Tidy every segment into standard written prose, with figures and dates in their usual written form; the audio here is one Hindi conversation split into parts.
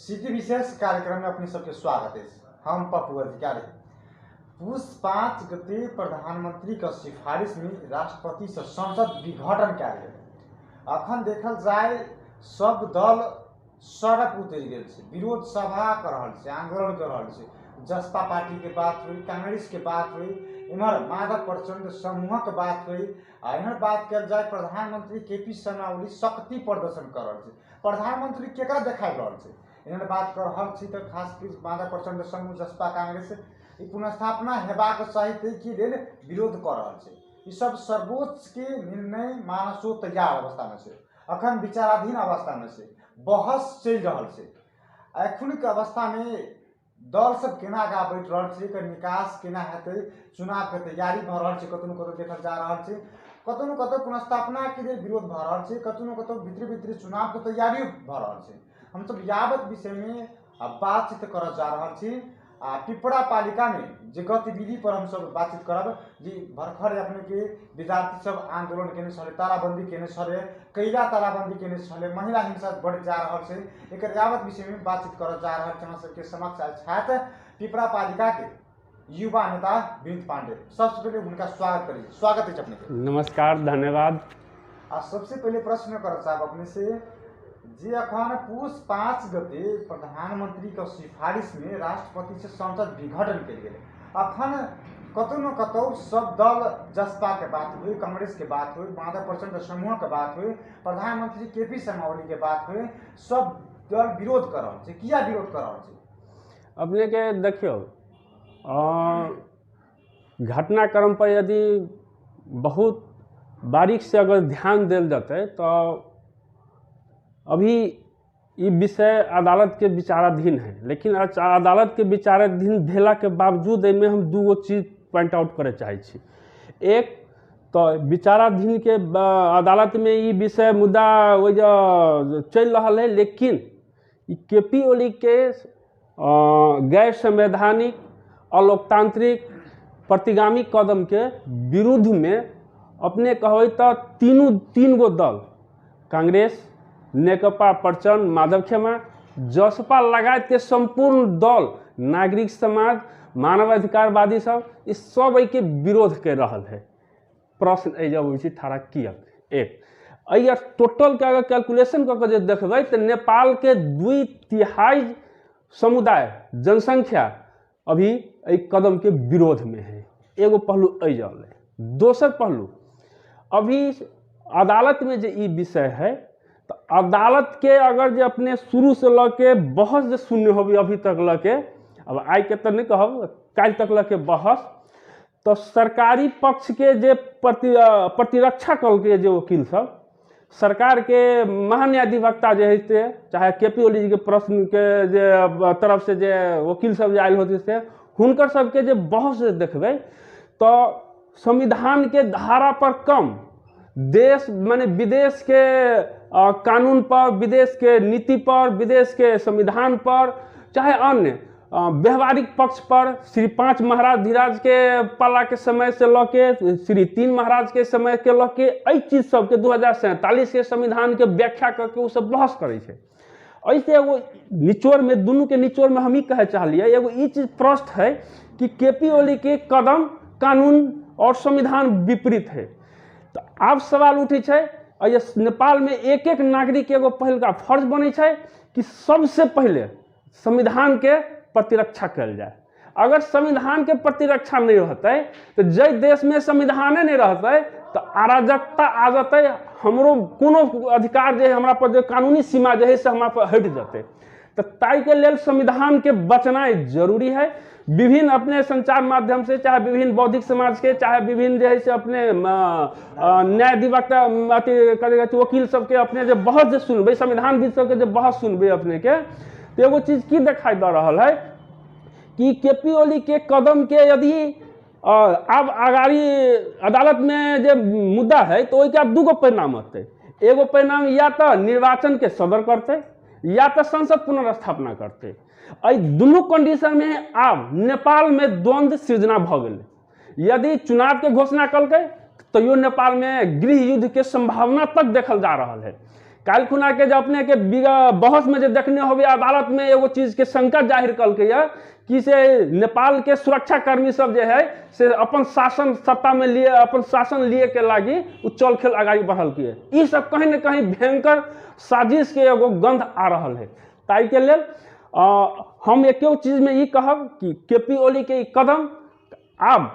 सिटी विशेष कार्यक्रम में अपने सबके स्वागत है। हम पप्पू अधिकारी। पुष 5 गते प्रधानमंत्री का सिफारिश में राष्ट्रपति से संसद विघटन कार्य अखन देखल जाए सब दल सड़क उतर गए, विरोध सभा कर रहा है, आंदोलन कर रहा है। जसपा पार्टी के बात हुई, कांग्रेस के बात हुई, इमर माधव प्रचंड समूह के बात हुई। इधर बात कर जाए प्रधानमंत्री केपी शर्मा ओली शक्ति प्रदर्शन कर रहा है। प्रधानमंत्री केकरा देखा रहा है इन्हें बात कर रहा है। तो खास माधव प्रचंड समूह जसपा कांग्रेस पुनर्स्थापना हेबाक सहित के लिए विरोध कर रहा है। ये सब सर्वोच्च के निर्णय मानसो तैयार अवस्था में से, अखन विचाराधीन अवस्था में से बहस चल रहा है। एखुनिक अवस्था में दल सब केना आगा बैठ रहा है, निकास केना हेतै, चुनाव के तैयारी भ रहा है, कतनो कतौ देखल जा रहा है, कतनो कतौ पुनर्स्थापना के लिए विरोध भ रहा है, कतनो कतौ भीतर चुनाव के तैयारी भ रहा है। हम सब यावत विषय में बातचीत कर जा रहा है। पिपरा पालिका में जो गतिविधि पर हम सब बातचीत करब जी। भरखर अपने के विद्यार्थी सब आंदोलन केने छले, तालाबंदी केने छले, कैला तालाबंदी केने छले, महिला हिंसा बढ़ जा रहा है। एक यावत विषय में बातचीत कर जा रहा है। सबके समक्ष छात्र पिपरा पालिका के युवा नेता विनीत पांडे, सबसे पहले उनका स्वागत करिए। स्वागत है अपने के। नमस्कार, धन्यवाद। सबसे पहले प्रश्न कर साहब अपने से जी, अखन पुष 5 गते प्रधानमंत्री का सिफारिश में राष्ट्रपति से संसद विघटन के लिए अखन कतनो कतौ सब दल जसपा के बात हुई, कांग्रेस के बात हुई, माधव प्रचंड समूह के बात हुई, प्रधानमंत्री केपी शर्मा ओली के बात हुई, सब दल विरोध कर रहा है। किया विरोध कर रहा है अपने के देखियो, घटनाक्रम पर यदि बहुत बारीक से अगर ध्यान दिल जाते तो अभी ये विषय अदालत के विचाराधीन है। लेकिन अदालत के विचाराधीन भेला के बावजूद में हम दूगो चीज पॉइंट आउट करे चाहे छी। एक तो विचाराधीन के अदालत में ये विषय मुद्दा वो जो चल रहा है, लेकिन केपी ओली के गैर संवैधानिक अलोकतांत्रिक प्रतिगामी कदम के विरुद्ध में अपने कहो तो तीन गो दल, कांग्रेस, नेकपा प्रचंड, माधव खेमा, जसपा लगायत के संपूर्ण दल, नागरिक समाज, मानवाधिकारवादी सब, इस सब के विरोध कर रहा है। प्रश्न जब ठाड़ा किया एक टोटल के अगर कैलकुलेशन करके देखबे तो नेपाल के 2/3 समुदाय जनसंख्या अभी एक कदम के विरोध में है। एगो पहलू अजल है। दोसर पहलू अभी अदालत में जो ये विषय है, तो अदालत के अगर जो अपने शुरू से लके बहस जो सुनने होगी अभी तक लके, अब आई के तो नहीं कहब, कल तक लके बहस, तो सरकारी पक्ष के जो प्रतिरक्षा कल के जो वकील सब, सरकार के महान्यायाधिवक्ता जो है, चाहे केपी ओली जी के प्रश्न के जे तरफ से जो वकील सब आयल होते से, हुनकर सबके जो बहस देखबे तो संविधान के धारा पर कम, देश माने विदेश के कानून पर, विदेश के नीति पर, विदेश के संविधान पर, चाहे अन्य व्यवहारिक पक्ष पर, श्री 5 महाराज धीराज के पाला के समय से लके श्री 3 महाराज के समय के लके एहि चीज सबके 2047 के संविधान के व्याख्या करके वो सब बहस करे छे। ऐसे एगो निचोड़ में, दोनों के निचोड़ में हम ही कहे चाहलिए, एगो ये चीज प्रश्न है कि केपी ओली के कदम कानून और संविधान विपरीत है। तो अब सवाल उठे छे, नेपाल में एक एक नागरिक एगो पहल का फर्ज बने छे कि सबसे पहले संविधान के प्रतिरक्षा कल जाए। अगर संविधान के प्रतिरक्षा नहीं रहते तो जय देश में संविधाने नहीं रहते तो अराजकता आ जाते, हमरो कोनो अधिकार जो है हमरा पर, जो कानूनी सीमा जो है से हमरा पर हट जाते। तो ताई के लेल संविधान के बचना जरूरी है। विभिन्न अपने संचार माध्यम से, चाहे विभिन्न बौद्धिक समाज के, चाहे विभिन्न जो है से अपने न्यायाधिवक्ता वकील सबके अपने जो बहस जो सुनबे, संविधानविद सबके जो बहस सुनबे अपने के, तो एगो चीज की दिखाई दे रहा है कि केपी ओली के कदम के यदि अब आगाड़ी अदालत में जो मुद्दा है तो वही दूगो परिणाम होते। एगो परिणाम या तो निर्वाचन के सदर करते या तो संसद पुनर्स्थापना करते। दोनों कंडीशन में अब नेपाल में द्वंद्व सृजना भ गए। यदि चुनाव के घोषणा कल तो यो नेपाल में गृह युद्ध के संभावना तक देखल जा रहा है काल खुना के जो अपने के बहस में जो देखने होबे अदालत में एगो चीज के शंका जाहिर कलकै है कि से नेपाल के सुरक्षा कर्मी सब जे है से अपन शासन सत्ता में लिए अपन शासन लिए के लागी उ चल खेल आगाड़ी बढ़ल के ई सब कहीं न कहीं भयंकर साजिश के एगो गंध आ रहल है। ताई के लेल हम एक चीज में ये कहब कि केपी ओली के कदम आब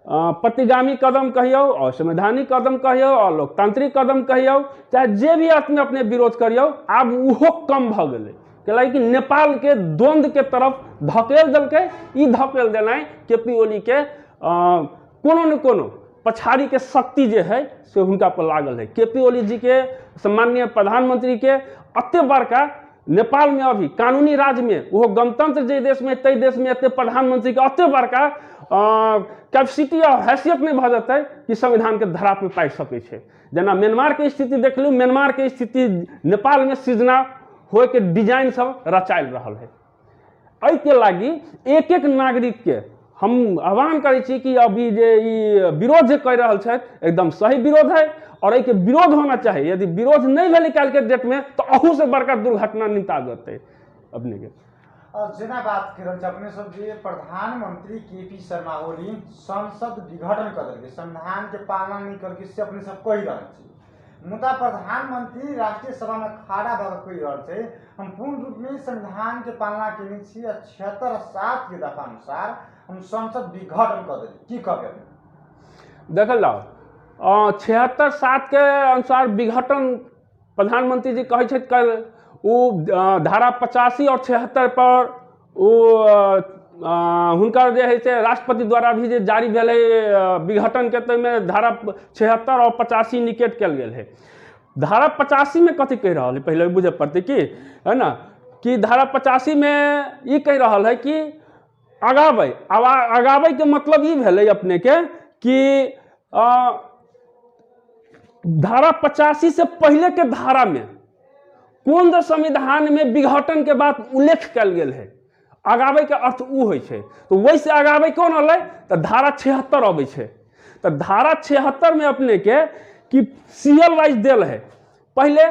प्रतिगामी कदम कहियो और संवैधानिक कदम कहियो और लोकतांत्रिक कदम कहियो चाहे जे भी अपने अपने विरोध करियो आब उहो कम भ गेलै कि नेपाल के द्वंद्व के तरफ धकेल देलकै। ई धकेल देनाइ केपी ओली के कोनो न कोनो पछाड़ी के शक्ति जे है से हुनका पर लागल है। केपी ओली जी के सम्माननीय प्रधानमंत्री के अत्ते बड़का नेपाल में अभी कानूनी राज में वो गणतंत्र जे देश में तई देश में एते प्रधानमंत्री के अत्ते बड़का कैपेसिटी और हैसियत नहीं भ जेतै कि संविधान के धरा पे पाबि सकै छै। जेना म्यांमार के स्थिति देख लू, म्यांमार के स्थिति नेपाल में सृजना होय के डिजाइन सब रचायल रहल है। एहि के लागी एक एक नागरिक के हम आह्वान करै छी कि अभी जे ई विरोध जे कर रहल छै एकदम सही विरोध है और एहि के विरोध होना चाहिए। यदि विरोध नहीं भेलै काल के डेट में तो अहू से बड़का दुर्घटना निपटा जेतै अपने के। जेना बात कर रहल अपने सब जे प्रधानमंत्री केपी शर्मा ओली संसद विघटन कर देलकै, संविधान के पालना नहीं करके से अपने सब कह रहल छी। मुदा प्रधानमंत्री राष्ट्रीय सभा में खड़ा भऽ कहि रहल छै हम पूर्ण रूप में संविधान के पालना केने छी, 76(7) के दफा अनुसार हम संसद विघटन कर देली। की कहबै देखल जाओ 76(7) के अनुसार विघटन प्रधानमंत्री जी कहै छथि कल वो धारा 85 और 76 पर वो हुनकर जे है से राष्ट्रपति द्वारा भी जे जारी भेलै विघटन के तो में धारा 76 और 85 निकेट कल गेल है। धारा 85 में कथी कह रहा है पहले बुझे पड़ते कि है ना कि धारा 85 में ये कह रहा है कि अगाबै के मतलब ये भेलै अपने के कि धारा 85 से पहले के धारा में कोन संविधान में विघटन के बाद उल्लेख कल गेल है, अगाबै के अर्थ उ होइ छै। तो वैसे अगाबै कौन अलै तो धारा 76 अबै छै। तो धारा 76 में अपने के कि सीएल वाइज देल है पहले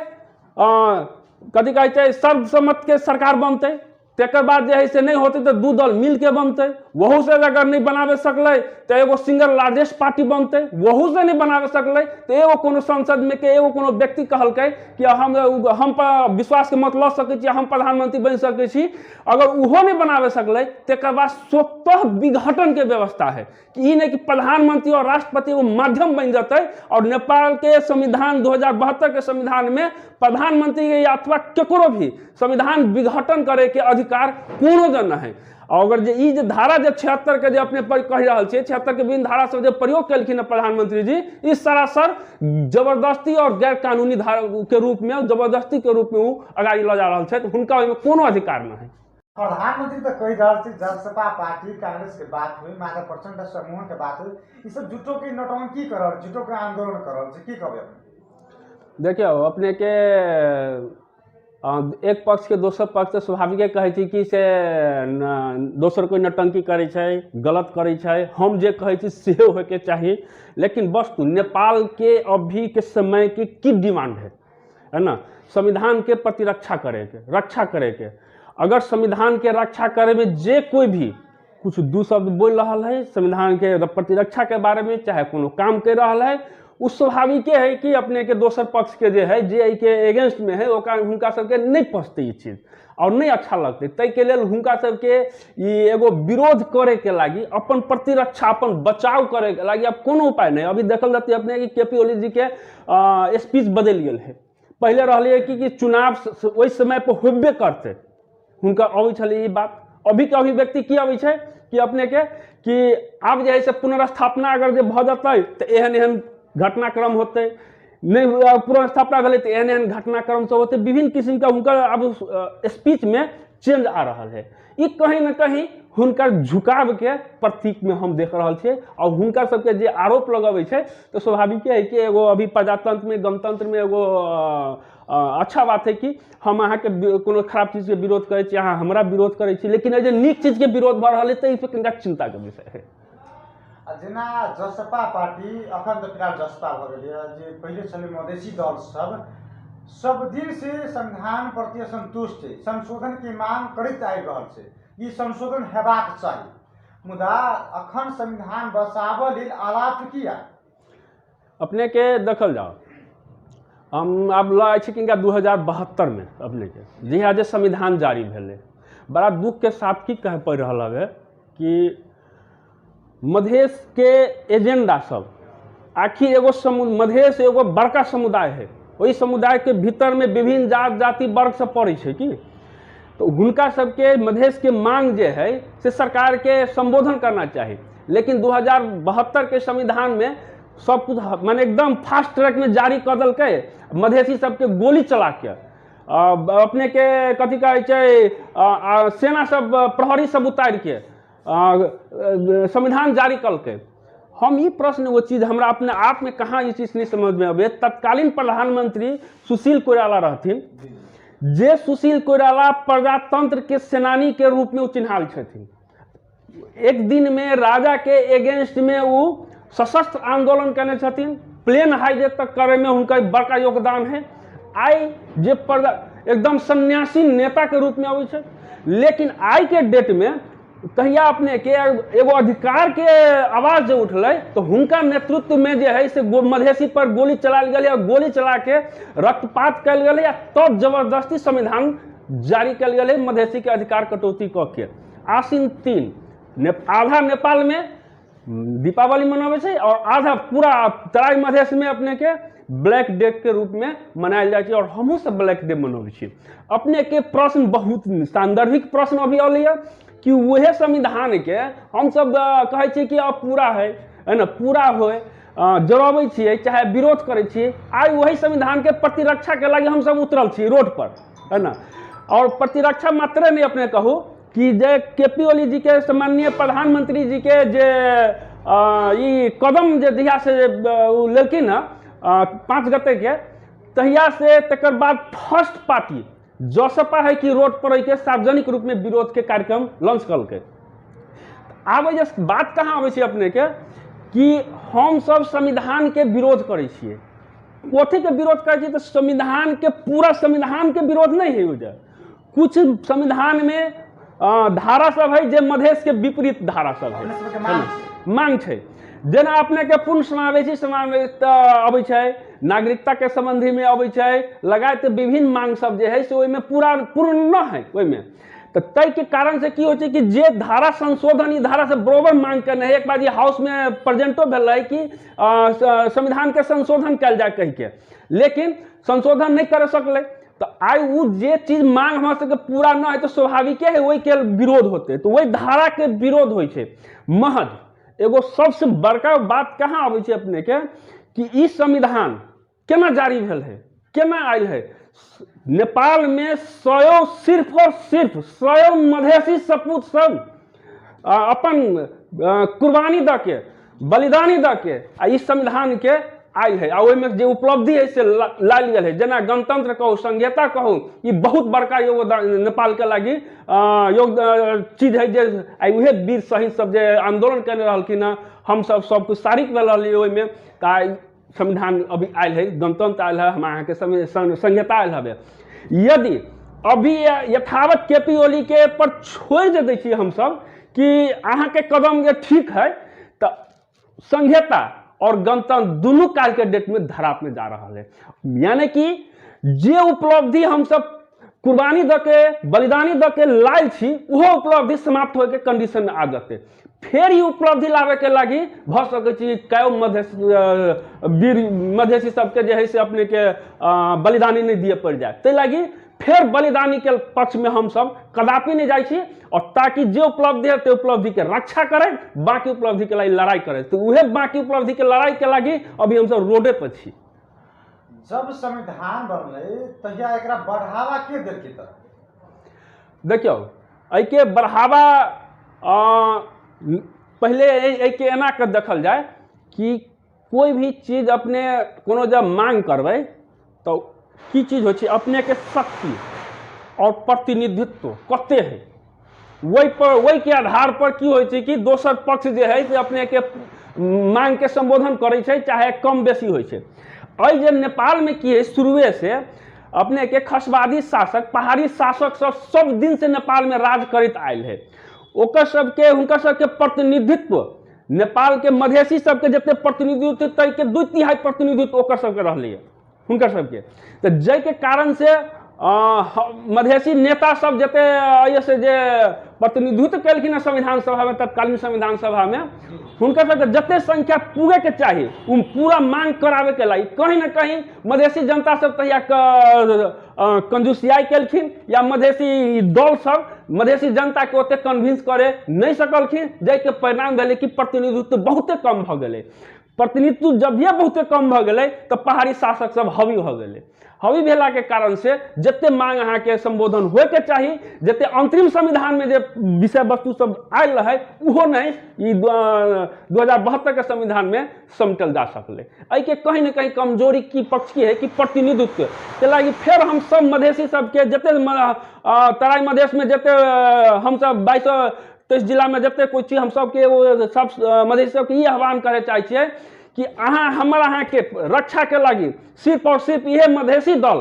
कथी कहै छै सर्वसम्मत के सरकार बनतै, तेकर बाद जे है से नहीं होते तो दू दल मिल के बनते, वहू से अगर नहीं बनावे सकले तो एगो सिंगल लार्जेस्ट पार्टी बनते, वहू से नहीं बनावे सकले तो एगो कोनो संसद में के एगो कोनो व्यक्ति कहलकै कि हम पर विश्वास के मत ल सकै छी, हम प्रधानमंत्री बन सकै छी। अगर उहो नहीं बनावे सकले तेकर बाद स्वतः विघटन के व्यवस्था है कि नहीं कि प्रधानमंत्री और राष्ट्रपति वो माध्यम बन जाते और नेपाल के संविधान 2072 के संविधान में प्रधानमंत्री के अथवा केकरो भी संविधान विघटन करे के अधिकार कोनो जन है। और अगर जे ई जे धारा जे 76 के जे अपने पर कह रहल छै 76 के विभिन्न धारा सब जे प्रयोग केलखिन प्रधानमंत्री जी ई सरासर जबरदस्ती और गैर कानूनी धारा के रूप में जबरदस्ती के रूप में वो आगाड़ी ल जा रहल छै, हुनका ओहिमे कोनो अधिकार न है। प्रधानमंत्री तो कह रहा है जसपा पार्टी कांग्रेस के बात हुई, माधव प्रचंड समूह के बात हुई, ये सब झूठो के नौटंकी कर रहा है, झूठो के आंदोलन कर रहा है। की कहबे देखियो अपने के एक पक्ष के दोसर पक्ष से स्वाभाविक कहै छी कि से दोसर कोई नौटंकी करै छै, गलत करै छै, हम जे कहै छी से होय के चाहिए। लेकिन वस्तु नेपाल के अभी के समय की डिमांड है ना, संविधान के प्रतिरक्षा करे के। अगर संविधान के रक्षा करे में जे कोई भी कुछ दू शब्द बोल रहा है संविधान के प्रतिरक्षा के बारे में चाहे कोनो काम कर रहा है, उस स्वाभाविक है कि अपने के दोसर पक्ष के जे है जे के एगेंस्ट में है हुनका सबके नहीं पसते ये चीज और नहीं अच्छा लगते। तै के लेल हुनका सबके एगो विरोध करे के लागी अपन प्रतिरक्षा अपन बचाव करे के लागी अब कोनो उपाय नहीं। अभी देखल जाती अपने कि केपी ओली जी के स्पीच बदल गए है। पहले रही कि चुनाव ओहि समय पर होबे करते, हुनका अबै छलै ई बात। अभी के अभिव्यक्ति की अबै छै कि अपने के कि आब जे है से पुनर्स्थापना अगर जे भ जेतै तो एहन घटनाक्रम होते, नहीं पुनर्स्थापना भेलै तो एहन घटनाक्रम सब होते। विभिन्न किस्म का हुनकर अब स्पीच में चेंज आ रहा है। ये कहीं ना कहीं हुनकर झुकाव के प्रतीक में हम देख रहा छे। और हुनकर सबके जे आरोप लगाबै छै तो स्वाभाविक है कि एगो अभी प्रजातंत्र में गणतंत्र में एगो अच्छा बात है कि हम अहाँ के कोनो खराब चीज के विरोध करे छी, अहाँ हमरा विरोध करे छी, लेकिन जे नीक चीज के विरोध भ रहा है तो इस पर चिंता के विषय है। जेना जसपा पार्टी अखन तो फिलहाल जसपा भ गेलै जे पहिले छलै मधेसी दल सब सब दिन से संविधान प्रति असंतुष्ट है, संशोधन की मांग करैत आबि रहल छै। ई संशोधन हेबाक चाही, मुदा अखन संविधान बचाबऽ लेल आलाप किया? अपने के देखल जाओ, हम आब ला छै कि 2072 में अपने के जहिया जे संविधान जारी भेलै, बड़ा दुख के साथ की कह पड़ रहा है कि मधेश के एजेंडा सब, आखिर एगो मधेश एगो बड़का समुदाय है, वही समुदाय के भीतर में विभिन्न जात जाति वर्ग सब पड़े छै कि, तो हुनका सबके मधेश के मांग जे है से सरकार के संबोधन करना चाहिए। लेकिन 2072 के संविधान में सब कुछ माने एकदम फास्ट ट्रैक में जारी कर दलकै, मधेसी सबके गोली चला के अपने के कथी कहै छै सेना सब प्रहरी सब उतार के संविधान जारी कलकै। हम ये प्रश्न वो चीज़ हमरा अपने आप में कहाँ ये चीज़ नहीं समझ में आवे। तत्कालीन प्रधानमंत्री सुशील कोइराला रहथिन, जे सुशील कोइराला प्रजातंत्र के सेनानी के रूप में चिन्हाल छथिन। एक दिन में राजा के एगेंस्ट में वो सशस्त्र आंदोलन करने छथिन, प्लेन हाईजेक तक करे में उनका बड़का योगदान है। आई जे एकदम सन्यासी नेता के रूप में आवे छै, लेकिन आई के डेट में कहिया अपने के एगो अधिकार के आवाज जो उठलै तो हुनका नेतृत्व में जे है से मधेसी पर गोली चलाल गेलै और गोली चला के रक्तपात कल गेलै या तब जबरदस्ती संविधान जारी कल गेलै मधेसी के अधिकार कटौती क के। आसिन 3 आधा नेपाल में दीपावली मनावे छै और आधा पूरा तराई मधेश में अपने के ब्लैक डे के रूप में मनायल जाए और हमहूँ सब ब्लैक डे मनबै छी। अपने के प्रश्न बहुत सांदर्भिक प्रश्न अभी अलै कि वह संविधान के हम सब कहै छी कि अब पूरा है ना, पूरा होए जरबै छियै चाहे विरोध करै छियै। आई वही संविधान के प्रतिरक्षा के लागि हम सब उतरल छी रोड पर, है ना। और प्रतिरक्षा मात्र नहीं अपने कहू कि जे केपी ओली जी के सम्माननीय प्रधानमंत्री जी के जे ई कदम जे दिया से लेकिन 5 गते के तहिया से तकर बाद फर्स्ट पार्टी जोसपा है कि रोड पर के सार्वजनिक रूप में विरोध के कार्यक्रम लॉन्च कल। आब बात कहाँ आबै छै अपने के कि हम सब संविधान के विरोध करै छियै। कथी के विरोध करै छियै? तो संविधान के पूरा संविधान के विरोध नहीं है। उधर कुछ संविधान में धारा सब है जे मधेश के विपरीत धारा सब है, मांग छै। जेना अपने के पूर्ण समावेशी अबै छै, नागरिकता के संबंधी में अबै छै, लगायत विभिन्न मांग सब जे है से ओहि में पूर्ण न है ओहि में। तो तय के कारण से की हो छै कि जे धारा संशोधन, ई धारा से बरोबर मांग करने है। एक बार ये हाउस में प्रेजेंटो भेल है कि संविधान के संशोधन कल जाए कह के, लेकिन संशोधन नहीं कर सकले। तो आई वो जे चीज मांग हमारे सबके पूरा न है तो स्वाभाविक है वही के विरोध होते, तो वही धारा के विरोध हो छै। महज एगो सबसे बड़का बात कहाँ आबै छै अपने के कि ई संविधान केना जारी भेल है, केना आयल है। नेपाल में सिर्फ और सिर्फ 100 मधेसी सपूत सब अपन कुर्बानी द के, बलिदानी द के इस संविधान के आयल है। आ में जो उपलब्धि है से लायल गेल है, जना गणतंत्र कहू, संहिता कहू, ये बहुत बड़का योगदान नेपाल के लगी चीज है। जे उहे वीर शहीद सब जे आंदोलन करने रहलखिन, हम सब कुछ शारीक भेल रहलियै ओहि में। संविधान अभी आयल है, गणतंत्र आयल है, हम अहाँ के संहिता आयल है। यदि अभी यथावत केपी ओली के पर छोड़ दे दै छियै हम सब कि अहाँ के कदम ये ठीक है, तो संहिता और गणतंत्र दोनों काल के डेट में धराप में जा रहा है। यानी कि जे उपलब्धि हम सब कुर्बानी द के, बलिदानी द के लायल छी, वो उपलब्धि समाप्त होके कंडीशन में आ जाते। फिर ये उपलब्धि लावे के लगी भ सकै छी कयो मधेसी सबके जे है से अपने के बलिदानी नहीं दिए पड़ जाए। ते लगी फिर बलिदानी के पक्ष में हम सब कदापि नहीं जाए छी, और ताकि जो उपलब्धि है ते उपलब्धि के रक्षा करें, बाकी उपलब्धि के लिए लड़ाई करें। तो वह बाकी उपलब्धि के लड़ाई के लगी अभी हम सब रोडे पर छी। जब संविधान बनले तहिया एकरा बढ़ावा के देल के तरह देखियो, एहि के बढ़ावा पहले एक एना के देखल जाए कि कोई भी चीज अपने कोनो जब मांग करबै तो की चीज हो छै, अपने के शक्ति और प्रतिनिधित्व कते है, वही के आधार पर की हो छै कि दोसर पक्ष जे है से अपने के मांग के संबोधन करे छै, चाहे कम बेसी हो छै। जे नेपाल में की है शुरुए से अपने के खसवादी शासक पहाड़ी शासक सब दिन से नेपाल में राज करत आयल है। ओकर सबके हुनकर सबके प्रतिनिधित्व नेपाल के मधेसी सबके जते प्रतिनिधित्व तय के 2/3 प्रतिनिधित्व ओकर सबके रहलै हुनकर सबके। तो जय के कारण से मधेसी नेता सब जते ऐसे जे प्रतिनिधित्व कलखिन संविधान सभा में, तत्कालीन संविधान सभा में, हुनकर सबके जते संख्या पूरे के चाहिए उ पूरा मांग करावे के लागी कहीं ना कहीं मधेसी जनता सब तहिया कंजूसियाई कलखिन, या मधेसी दल सब मधेसी जनता के ओते कन्विंस करे नहीं सकलखिन, जै के परिणाम भेलै कि प्रतिनिधित्व बहुते कम भ गेलै। प्रतिनिधित्व जब ये बहुते कम भ गेलै तो पहाड़ी शासक सब हावी भ गेलै। हावी भेला के कारण से जते मांग अहाँ के संबोधन होय के चाहिए, जते अंतरिम संविधान में जे विषय वस्तु सब आयल रहे उहो नहीं ई 2072 के संविधान में समेटल जा सकले। एहि के कहीं ना कहीं कमजोरी की पक्ष की है कि प्रतिनिधित्व के लागी फिर हम सब मधेसी सबके जते तराई मधेश में जते हम सब 2223 जिला में जते कोई चीज हम सबके वो सब मधेसी सबके ये आह्वान करे चाहे छियै कि अहाँ हमर अहाँ के रक्षा के लागी सिर्फ और सिर्फ यह मधेसी दल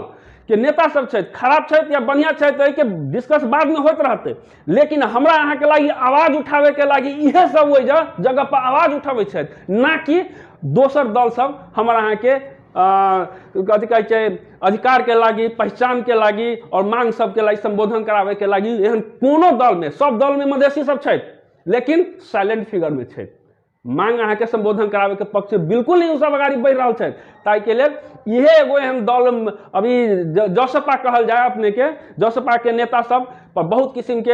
के नेता सब छै, खराब छै या बढ़िया छै तो के डिस्कस बाद में होते रहते, लेकिन हमरा अहाँ के लागी आवाज उठावे के लागी इहे सब ओइ जगह पर आवाज उठावे छै, ना कि दोसर दल सब हमर अहाँ के कथी कहै छै अधिकार के लागी, पहचान के लागी और मांग सब के लागी संबोधन करावे के लागी एहन कोनो दल में, सब दल में मधेसी सब छै लेकिन साइलेंट फिगर में छै। मांग अहाँ के संबोधन करावे के पक्ष बिल्कुल नहीं सब आगाड़ी बढ़ रहा है। ताकि के लिए इहे एगो एहन दल अभी जसपा कहल जाए, अपने के जसपा के नेता सब पर बहुत किस्म के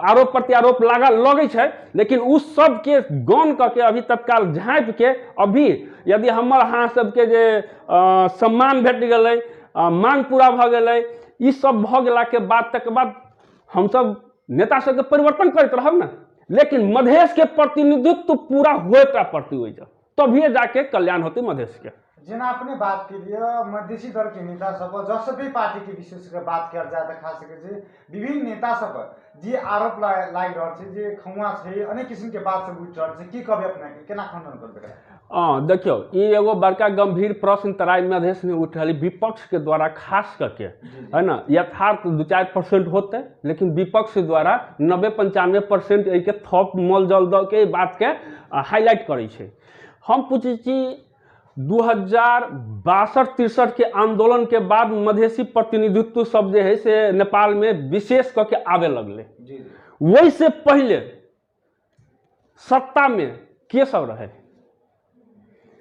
आरोप प्रत्यारोप लगे छै, लेकिन उस सब के गौन करके अभी तत्काल झाँप के अभी यदि हमर अहाँ सबके जे सम्मान भेट गेलै, मांग पूरा भ गेलै, ई सब भ गेला के बाद तक बाद हम सब नेता सबके परिवर्तन करते रहब ना, लेकिन मधेश के प्रतिनिधित्व पूरा होए प्रति हो तभी जाके कल्याण होती मधेश के। जेना अपने बात के लिए मधेसी दल के नेता सब जस भी पार्टी के विशेष कर बात कर जाए तो खास करके विभिन्न नेता सब जे आरोप लाग रहा है, जे खौआ है, अनेक किस्म के बात सब उठ रहा है, की कभी अपना के केना खंडन करबे? देखियो ई एगो बड़का गंभीर प्रश्न तराई मधेश में उठ रही विपक्ष के द्वारा, खास करके है ना, यथार्थ 2-4% होते, लेकिन विपक्ष द्वारा 90-95% के थप मोल जल द के बात के हाईलाइट करे छे। हम पूछे छी 2062-63 के आंदोलन के बाद मधेसी प्रतिनिधित्व सब जे है से नेपाल में विशेष करके आवे लगले, वही से पहले सत्ता में के सब रहे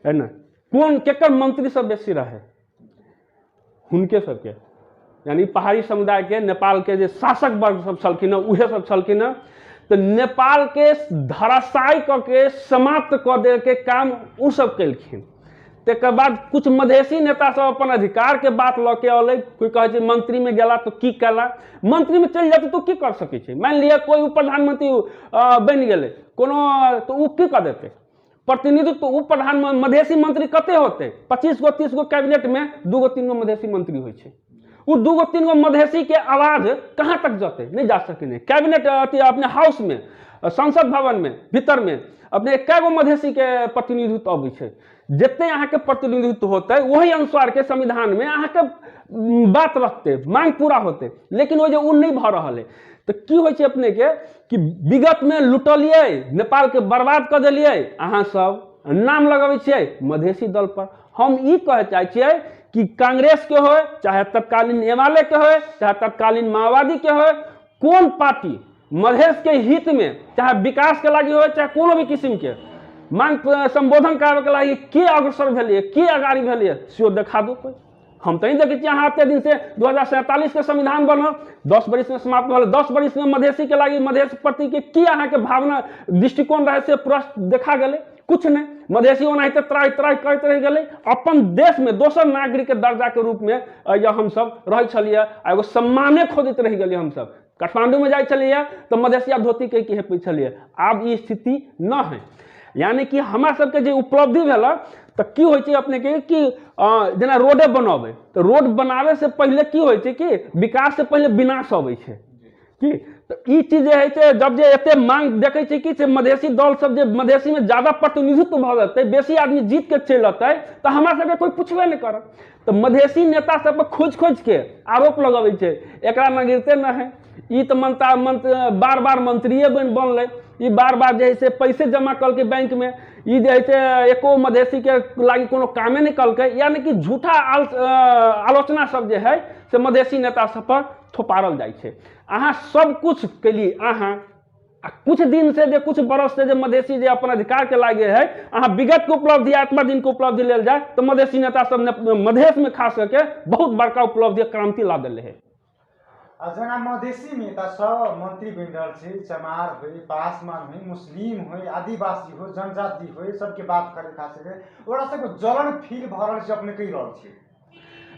है ना, कौन केकर मंत्री सब बेसी रहे, हुनके सबके यानी पहाड़ी समुदाय के नेपाल के जे शासक वर्ग सब छलखिन उहे सब छलखिन। तो नेपाल के धराशायी करके समाप्त कर दे के काम उ सब कलखिन। तकर बाद कुछ मधेसी नेता सब अपन अधिकार के बात ल के अलै, कोई कहे छै मंत्री में गेला तो की कला, मंत्री में चल जाते तो की कर सके छै, मान लिया कोई प्रधानमंत्री बन गेले कोनो तो उ की कर देते, प्रतिनिधित्व तो प्रधान मधेसी मंत्री कते होते, 25 गो 30 गो कैबिनेट में 2 गो 3 गो मधेसी मंत्री होइ छै, वो 2 गो 3 गो मधेसी के आवाज कहाँ तक जाते, नहीं जा सके। कैबिनेट अपने हाउस में, संसद भवन में, भीतर में अपने कै गो मधेसी के प्रतिनिधित्व अबै छै, जितने यहाँ के प्रतिनिधित्व होते वही अनुसार के संविधान में अहाँ के बात रखते, मांग पूरा होते, लेकिन वो जो उन नहीं भ रहा है। तो की होइ छै अपने के कि विगत में लुटलिए, नेपाल के बर्बाद कर दिलिए, अहाँ सब नाम लगाबै छियै मधेसी दल पर। हम ई कहे चाहे छियै कि कांग्रेस के हो, चाहे तत्कालीन एमाले के हो, चाहे तत्कालीन माओवादी के हो, कौन पार्टी मधेश के हित में चाहे विकास के लागी हो, चाहे कोनो भी किस्म के मांग संबोधन करावे के लागी के अग्रसर भेलिए, के आगाड़ी भेलिए, से देखा दो कोई। हम तो नहीं देखे छियै अहाँ एते दिन से 2047 के संविधान बनल, 10 बरिस में समाप्त भेल, 10 बरिस में मधेसी के लागी मधेश प्रति के की अहाँ के भावना दृष्टिकोण रहे से प्रश्न देखा गेले, कुछ नहीं। मधेसी ओनाहिते त्राई त्राई करते रह गेले, अपन देश में दोसर नागरिक के दर्जा के रूप में या हम सब रह छलिए, एगो सम्माने खोजत रह गेलिए। हम सब काठमांडू में जाए चलिए तो मधेसिया धोती के हेपै छलिए, आब ई स्थिति न है। यानी कि हमरा सबके जे उपलब्धि भेल तो की होइ छै अपने के कि जेना रोडे बनाबे, तो रोड बनावे से पहले की होइ छै कि विकास से पहले विनाश अबै छै कि तो ई चीज है से जब जे एते मांग देखे छै कि से मधेसी दल सब जे मधेसी में ज्यादा प्रतिनिधित्व भ जेतै, बेसी आदमी जीत के चलि अतै, तो हमरा सबके कोई पूछबे नहीं करत। तो मधेसी नेता सब पर खोज खोज के आरोप लगाबै छै, एकरा में गिरते न है, ई तो बार बार मंत्रिये बनलै, ई बार बार जे है से पैसे जमा करके बैंक में, ई जे है से एको मधेसी के लागी कोनो कामे नहीं कलकै, यानी कि झूठा आलोचना सब जे है से मधेसी नेता सब पर थोपारल जाइ छै। अहाँ सब कुछ के लिए अहाँ कुछ दिन से जे कुछ बरस से जे मधेसी जे अपन अधिकार के लागे है, अहाँ विगत के उपलब्धि आत्मा दिन के उपलब्धि लेल जाए तो मधेसी नेता सब मधेश में खास करके बहुत बड़का उपलब्धि क्रांति ला दिले है। जना मधेसी नेता सब मंत्री बन रहा है, चमार हो, पासवान हो, मुस्लिम हो, आदिवासी हो, जनजाति हो, सबके बात करे खास करके ओरा सबके जलन फील भ रहल छै, अपने कहि रहल छी।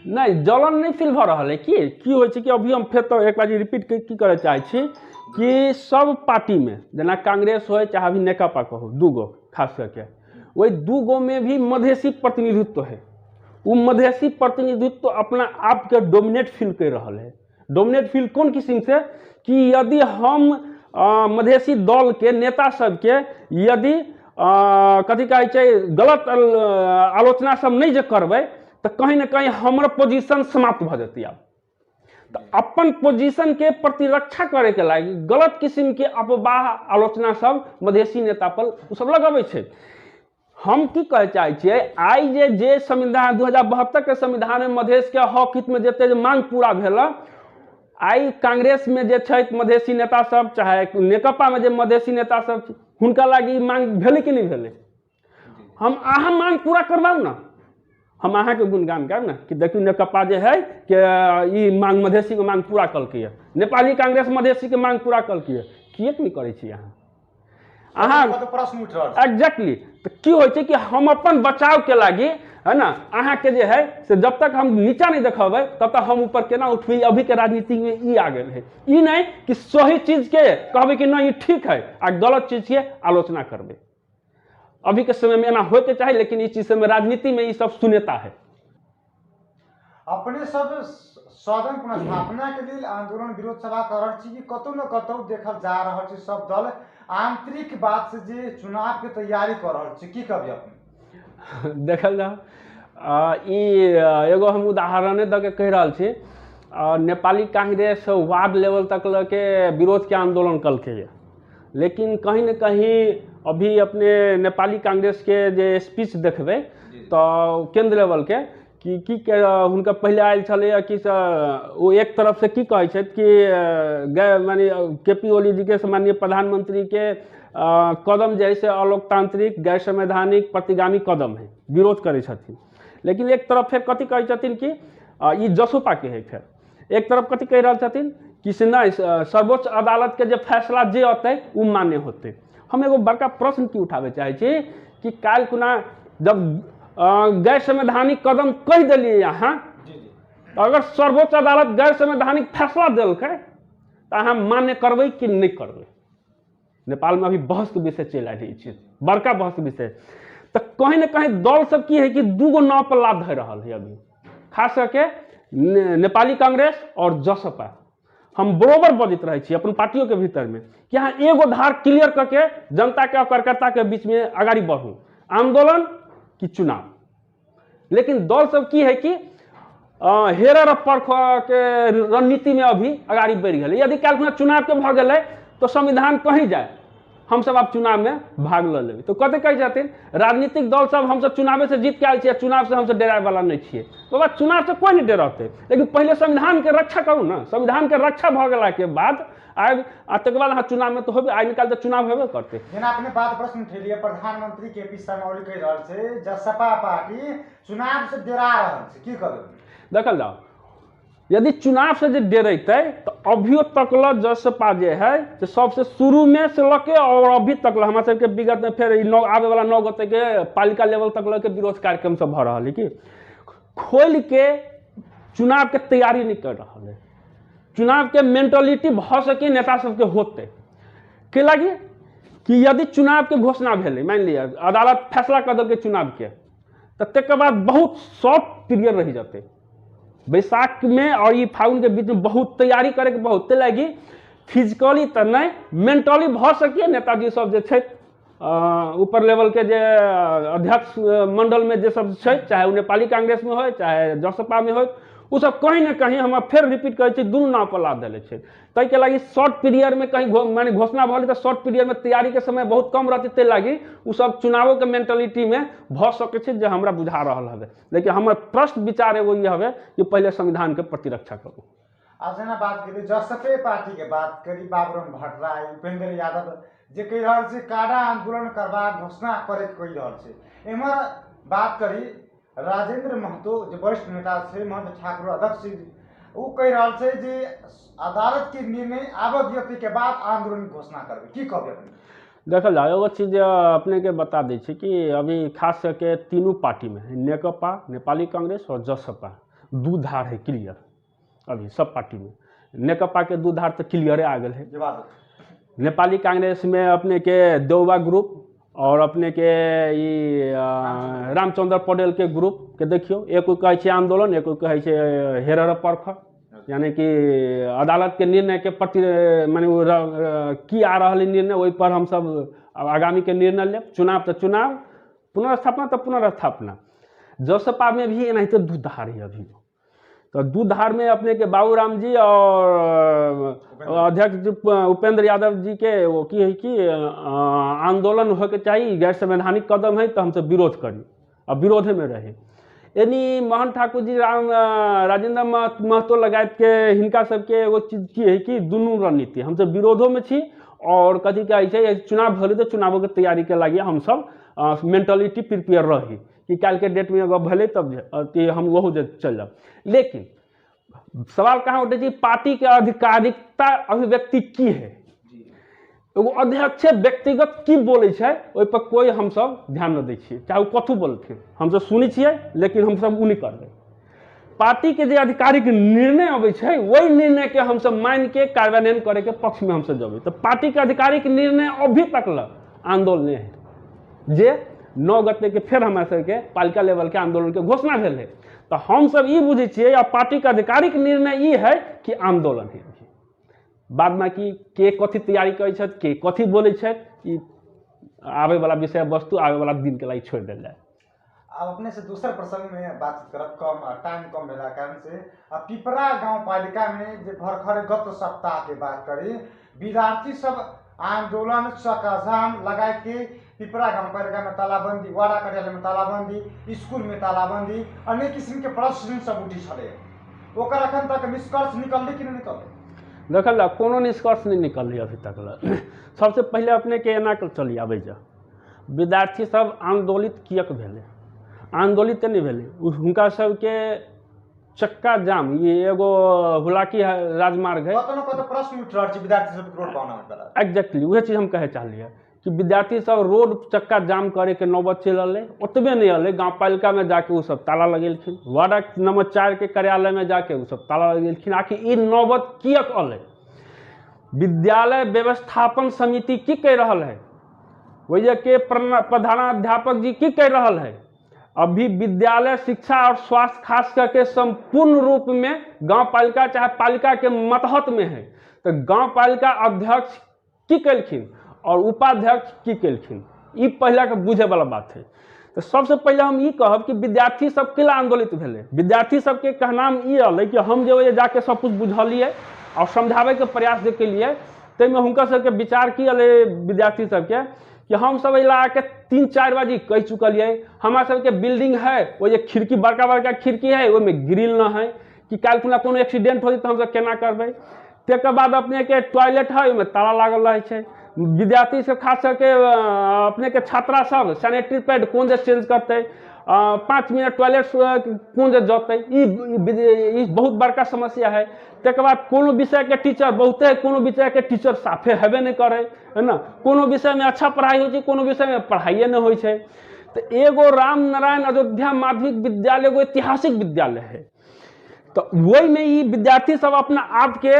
नहीं जलन नहीं फील भ रहा है कि हो कि अभी हम फिर तो एक बार रिपीट की करे चाहे छी कि सब पार्टी में जना कांग्रेस हो चाहे अभी नेकपा को हो, दूगो खास करके वही दूगो में भी मधेसी प्रतिनिधित्व है। वो मधेसी प्रतिनिधित्व अपना आप के डोमिनेट फील कर रहा है। डोमिनेट फील कौन किस्म से कि यदि हम मधेसी दल के नेता सबके यदि कथी कहै छै गलत आलोचना सब नहीं जे करबै तो कहीं ना कहीं हमारा पोजीशन समाप्त भ जेतै। आब तो अपन पोजीशन के प्रतिरक्षा करे के लागी गलत किस्म के अफवाह आलोचना सब मधेसी नेता पर सब लगाबै छै। हम की कहे चाहे छियै, आई जे संविधान 2072 के संविधान में मधेश के हक हित में जते मांग पूरा भेल, आई कांग्रेस में जे छै मधेसी नेता सब चाहे नेकपा में जे मधेसी नेता सब हुनका लागी मांग भेलै कि नहीं भेलै। हम अहाँ मांग पूरा करबाऊ ना, हम अहाँ के गुणगान करब ना कि देखियो नेकपा जे है कि ई मांग मधेसी के मांग पूरा कलकै, नेपाली कांग्रेस मधेसी के मांग पूरा कलकै, किएक नहीं करै छी अहाँ तो प्रश्न उठ रहल छै। एग्जैक्टली तो की होइ छै कि हम अपन बचाव के लागी है ना अहाँ के जे है से जब तक हम नीचा नहीं देखेबै तब तक हम ऊपर केना उठबै। अभी के राजनीति में ई आ गेल है, ई नहीं कि सही चीज के कहबै कि नहीं ठीक है आ गलत चीज के आलोचना करबै। अभी के समय में एना होय के चाही, लेकिन इस चीज में राजनीति में ये सब शून्यता है। अपने सब सदन पुनर्स्थापना के लिए आंदोलन विरोध सभा कर रहल छी कि कतौ न कतौ देखल जा रहल छै सब दल आंतरिक बात से जे चुनाव के तैयारी कर रहल छी, की कहबी अपने? देखल जा एगो हम उदाहरणे द के कह रहल छी, नेपाली कांग्रेस वार्ड लेवल तक के विरोध के आंदोलन कलकै है, लेकिन कहीं न कहीं अभी अपने नेपाली कांग्रेस के जे स्पीच देखबै तो केंद्र लेवल के कि हुनका पहले आयल छलै कि वो एक तरफ से की कहै छै कि माने केपी ओली जी के माननीय प्रधानमंत्री के कदम जैसे अलोकतांत्रिक गैर संवैधानिक प्रतिगामी कदम है, विरोध करै छथिन। लेकिन एक तरफ फिर कथी कहै छथिन कि ई जसोपा के है, फिर एक तरफ कथी कह रहल छथिन कि से नहीं सर्वोच्च अदालत के जो फैसला जे अतै उ मान्य होतै। हम एगो बड़का प्रश्न की उठावे चाहे छी कि काल्हि खुना जब गैर संवैधानिक कदम कह दिलिए अहाँ, तो अगर सर्वोच्च अदालत गैर संवैधानिक फैसला दिलकै तो अहाँ मान्य करबै कि नहीं करबै। नेपाल में अभी बहस के विषय चल रही है, बड़का बहस के विषय। तो कहीं ना कहीं दल सब की है कि दूगो नाव पर लाभ धर रहा है अभी, खास करके नेपाली कांग्रेस और जसपा। हम बरोबर बजत रहे छी अपन पार्टियों के भीतर में कि यहाँ एगो धार क्लियर करके जनता के और कार्यकर्ता के बीच में आगाड़ी बढ़ू, आंदोलन कि चुनाव। लेकिन दल सब की है कि हेरर परख के रणनीति में अभी आगाड़ी बढ़ गए। यदि कल चुनाव के भ गए तो संविधान कहीं जाए, हम सब आप चुनाव में भाग ल लेबै। तो कते कह जाते राजनीतिक दल सब हम सब चुनाव से जीत के आयल छियै, चुनाव से हम सब डराए वाला नहीं छियै। तो बात चुनाव से कोई नहीं डरते, लेकिन पहले संविधान के रक्षा करू ना। संविधान के रक्षा भ गेला के बाद आब तक बाद अहाँ चुनाव में तो होबे, आइ निकाल तो चुनाव हेबे करते। जेना अपने बात प्रश्न उठेलिए, प्रधानमंत्री केपी शर्मा ओली कह रहल छै जसपा पार्टी चुनाव से डरा रहल छै, की करबै? देखल जाओ, यदि चुनाव से जो डरते तो अभियो तक जसपा जे है तो सबसे शुरू में से लके और अभी तक हमारे सबके विगत में फिर आवे वाला 9 गते के पालिका लेवल तक के विरोध कार्यक्रम सब भ रहा है कि खोल के चुनाव के तैयारी नहीं कर रहा है। चुनाव के मेंटलिटी भ सके नेता सबके होते के लगी कि यदि चुनाव के घोषणा भेले, मान लिया अदालत फैसला कर देलकै चुनाव के, तक बाद बहुत शॉर्ट पीरियड रह जाते बैसाख में और ये फागुन के बीच में बहुत तैयारी करे के बहुत लगी। फिजिकली तो नहीं मेंटली भ सकिए नेताजी सब जे छथि ऊपर लेवल के जे अध्यक्ष मंडल में जे सब छै, चाहे वो नेपाली कांग्रेस में हो चाहे जसपा में हो, वो सब कहीं ना कहीं हम फिर रिपीट करे छी दुनू नाव पर लाद देले छै। तै के लागी शॉर्ट पीरियड में कहीं माने घोषणा भले तो शॉर्ट पीरियड में तैयारी के समय बहुत कम रहते, ते लागी वो सब चुनावों के मेंटालिटी में भ सके छै जे हमरा बुझा रहल हवे। लेकिन हमर प्रश्न विचार एगो ये हवे कि पहले संविधान के प्रतिरक्षा करू। आज ना बात करी जसपे पार्टी के बात करी, बाबुराम भट्टराई, उपेंद्र यादव जे कह रहा है काड़ा आंदोलन करवा घोषणा करे कह रहा है। एमर बात करी राजेंद्र महतो जो वरिष्ठ नेता से महंत ठाकुर अध्यक्ष वो कह रहा है जे अदालत के निर्णय आवश्यक के बाद आंदोलन घोषणा करबे, की कहबे अपने? देखल जाए एगो चीज अपने के बता दै छी कि अभी खास करके तीनों पार्टी में नेकपा, नेपाली कांग्रेस और जसपा दू धार है क्लियर। अभी सब पार्टी में नेकपा के दू धार तो क्लियर आ गए है। नेपाली कांग्रेस में अपने के देउबा ग्रुप और अपने के रामचंद्र पटेल के ग्रुप के देखियो, एक कहे छै आंदोलन, एक कहे छै हेरर पर्फ, यानी कि अदालत के निर्णय के प्रति माने की आ रहा निर्णय वही पर हम सब आगामी के निर्णय लेब। चुनाव तो चुनाव, पुनर्स्थापना तो पुनर्स्थापना। जसपा में भी एनाहिते दू धार है अभी। तो दू धार में अपने के बाबूराम जी और अध्यक्ष उपेंद्र यादव जी के वो की है कि आंदोलन होके चाहिए, गैर संवैधानिक कदम है तो हमसे विरोध करी, अब विरोधे में रहे। यानी महंत ठाकुर जी राजेंद्र महतो लगायत के हिनका सबके वो चीज की है कि दुनू रणनीति हमसे विरोधों में छी और कथी कहै छै चुनाव भले तो चुनावों के तैयारी के लगी हम सब मेंटलिटी प्रिपेयर रही कि कल के डेट में अगर भले तब हम वह चलब। लेकिन सवाल कहाँ उठे जी पार्टी के आधिकारिकता अभिव्यक्ति की है, एगो अध्यक्ष व्यक्तिगत की बोले छै ओहि पर कोई हम सब ध्यान न दै छियै, चाहे वो कथू बोलथिन हम सब सुनै छियै लेकिन हम सब उ नहीं करबै। पार्टी के जे आधिकारिक निर्णय अबै छै वही निर्णय के हम सब मान के कार्यान्वयन करे के पक्ष में हम सब जबै। तो पार्टी के आधिकारिक निर्णय अभी तक आंदोलन है जे 9 गते के फिर हमरा सबके पालिका लेवल के आंदोलन के घोषणा भेल है। तो हम सब ई बुझे छियै या पार्टी के आधिकारिक निर्णय ई है कि आंदोलन है। बाद में कि के कथी तैयारी करे छथि, के कथी बोले छथि, आवे वाला विषय वस्तु आवे वाला दिन के लिए छोड़ देल जाए। अब अपने से दूसरा प्रसंग में बात करब, कम टाइम कम भेला कारण से पिपरा गांव पालिका में जे भरखर गत सप्ताह के बात करी विद्यार्थी सब आंदोलन चक्काजाम लगा के पिपरा गांव पालिका में तालाबंदी, वाड़ा कार्यालय में तालाबंदी, स्कूल में तालाबंदी, अनेक किस्म के प्रश्न सब उठी छले। ओकर अखन तक निष्कर्ष निकलले कि नहीं निकलले? देखल कोनो निष्कर्ष नहीं निकल अभी तक। सबसे पहले अपने के एना चली आबे जा विद्यार्थी सब आंदोलित कियक भेले, आंदोलित नहीं भेले हुनका सबके चक्का जाम, ये एगो हुलाकी राजमार्ग है प्रश्न उठ रहा है विद्यार्थी सब रोड पाना एग्जैक्टली वह चीज हम कहे चाहलिए कि विद्यार्थी सब रोड चक्का जाम करे के नौबत चल अल, ओतबे नहीं अल गाँव पालिका में जाके वो सब ताला लगेलखिन, वार्ड नंबर 4 के कार्यालय में जाके वो सब ताला लगेलखिन। आखिर ई नौबत कियक अल? विद्यालय व्यवस्थापन समिति की कह रहा है, वही के प्रधानाध्यापक जी की कह रहा है, अभी विद्यालय शिक्षा और स्वास्थ्य खास करके संपूर्ण रूप में गांव पालिका चाहे पालिका के मतहत में है। तो गांव पालिका अध्यक्ष की कलखिन और उपाध्यक्ष की कलखिन, ये पहला के बुझे वाला बात है। तो सबसे पहले हम ये कहब कि विद्यार्थी सब के आंदोलित भेले, विद्यार्थी सबके कहनाम ये अल कि हम जो जाके सब कुछ बुझलिए और समझावे के प्रयास जे केलिए तैमें हुनका सबके विचार की अल विद्यार्थी सबके कि हम सब ला के 3-4 बाजी कह चुकलिए, हमारा सबके बिल्डिंग है वो ये खिड़की बड़का बड़का खिड़की है वो में ग्रिल न है कि कल खुना कोनो एक्सीडेंट हो तो हम सब केना करबै। तेकर बाद अपने के टॉयलेट है में ताला लागल रहे छै, विद्यार्थी सब खास करके अपने के छात्रा सब सैनिटरी पैड कौन जे चेंज करते, 5 मिनट टॉयलेट कौन जे जोते, ई बहुत बड़का समस्या है। तेकर बाद कोनो विषय के टीचर बहुते है, कोनो विषय के टीचर साफे हेबे नहीं करे है ना, कोनो विषय में अच्छा पढ़ाई हो छै, कोनो विषय में पढ़ाइए नहीं हो छै। तो एगो राम नारायण अयोध्या माध्यमिक विद्यालय एगो ऐतिहासिक विद्यालय है। तो वही में ये विद्यार्थी सब अपना आप के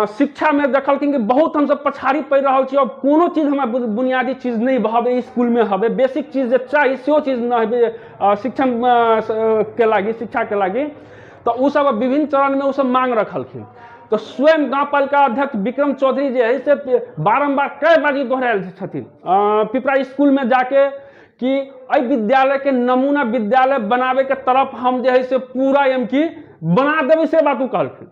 शिक्षा में देखलखिन कि बहुत हम सब पछाड़ी पड़ रहा छी और कोनो चीज हमारा बुनियादी चीज नहीं हवे स्कूल में हवे, बेसिक चीज जे चाहिए से चीज न हवे शिक्षण के लागी, शिक्षा के लागी। तो उ सब विभिन्न चरण में उ सब मांग रखलखिन। तो स्वयं गाँव पालिका अध्यक्ष विक्रम चौधरी जे है से बारम्बार कई बाजी दोहरायल छथिन पिपरा स्कूल में जाके कि एहि विद्यालय के नमूना विद्यालय बनावे के तरफ हम जे है से पूरा एम की बना देवे से बात कहलखिन,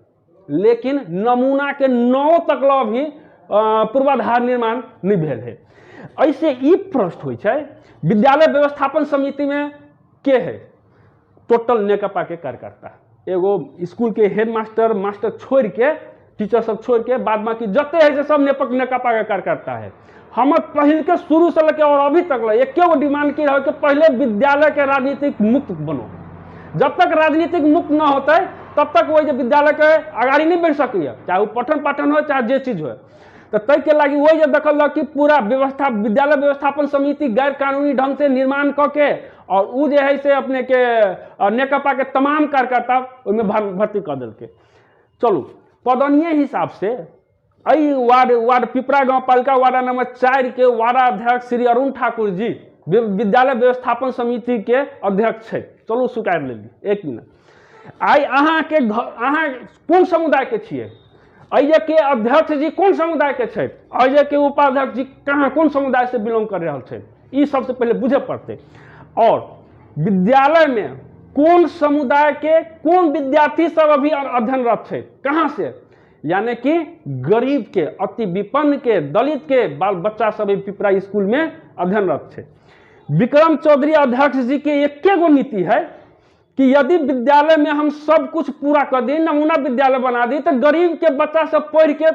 लेकिन नमूना के 9 तक भी पूर्वाधार निर्माण नहीं भेल है। ऐसे ई प्रश्न होइ छै विद्यालय व्यवस्थापन समिति में के है टोटल नेकपा के कार्यकर्ता, एगो स्कूल के हेडमास्टर मास्टर छोड़ के टीचर सब छोड़ के बाद बाकी जते है सब नेकपा के कार्यकर्ता है। हम पहले के शुरू से लेके और अभी तक एक डिमांड की रहे कि पहले विद्यालय के राजनीतिक मुक्त बनो, जब तक राजनीतिक मुक्त न होता है तब तक वही विद्यालय के आगाड़ी नहीं बढ़ सकै, चाहे वो पठन पाठन हो चाहे जे चीज हो। तो तय के लगी वही देखल कि पूरा व्यवस्था विद्यालय व्यवस्थापन समिति गैर कानूनी ढंग से निर्माण करके और वो जे है से अपने के नेकपा के तमाम कार्यकर्ता उनमें भर्ती कर दिल के। चलू पदनीय हिसाब से अई वार्ड पिपरा गाँव पालिका वार्ड नंबर 4 के वार्डाध्यक्ष श्री अरुण ठाकुर जी विद्यालय व्यवस्थापन समिति के अध्यक्ष है। चलू स्वीकार लेली 1 मिनट। आई अहाँ के अहाँ कोन समुदाय के छिए, अइजे के अध्यक्ष जी कोन समुदाय के छै, अइजे के उपाध्यक्ष जी कहाँ कोन समुदाय से बिलोंग कर रहा है, ई सबसे पहले बुझे पड़ते। और विद्यालय में कौन समुदाय के कौन विद्यार्थी सब अभी अध्ययनरत है, कहाँ से, यानी कि गरीब के अति विपन्न के दलित के बाल बच्चा सब पिपरा स्कूल में अध्ययनरत है। विक्रम चौधरी अध्यक्ष जी के एक गो नीति है कि यदि विद्यालय में हम सब कुछ पूरा कर दी, नमूना विद्यालय बना दी, तो गरीब के बच्चा सब पढ़ के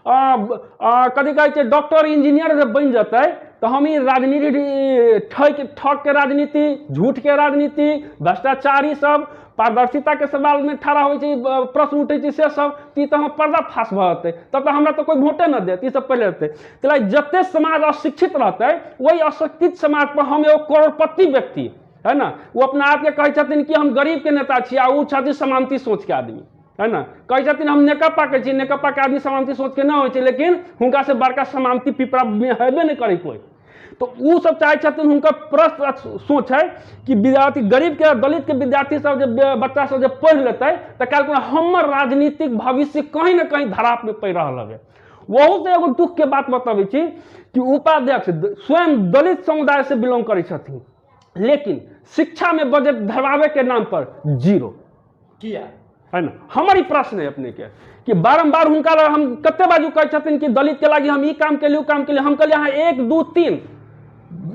कथी कहै डॉक्टर इंजीनियर जब बन जाता है तो हम ही राजनीति ठग के राजनीति, झूठ के राजनीति, भ्रष्टाचारी सब पारदर्शिता के सवाल में ठड़ा हो प्रश्न उठे से सब तो हम पर्दाफाश भते, तब तो हमरा तो कोई वोटे न देते, सब पहले रहते। तो जते समाज अशिक्षित रहते वही अशिक्षित समाज पर हम एगो करोड़पति व्यक्ति है ना, वो अपना आप के कहे छथिन कि हम गरीब के नेता छी, आ छथिन समानती सोच के आदमी है ना, कहे छथिन हम नेकपा के छी, नेकपा के आदमी समानती सोच के ना हो, लेकिन हुनका से बड़का समानती पिपरा में हेबे नहीं करे कोई। तो वो सब चाहे छथिन हुनका प्रश्न सोच है कि विद्यार्थी गरीब के दलित के विद्यार्थी सब जब बच्चा सब जब पढ़ लेते तो कल हमर राजनीतिक भविष्य कहीं ना कहीं धराप में पड़ रहा है। वहू से एगो दुख के बात बताबै छी कि उपाध्यक्ष स्वयं दलित समुदाय से बिलोंग करे छथिन, लेकिन शिक्षा में बजट धरवावे के नाम पर 0 किया है ना। हमारी प्रश्न है अपने के कि बारंबार हुनका हम कते बाजू कहे छथिन कि दलित के लगी हम ई काम के लिए काम के लिए, हम कहलिए यहाँ 1 2 3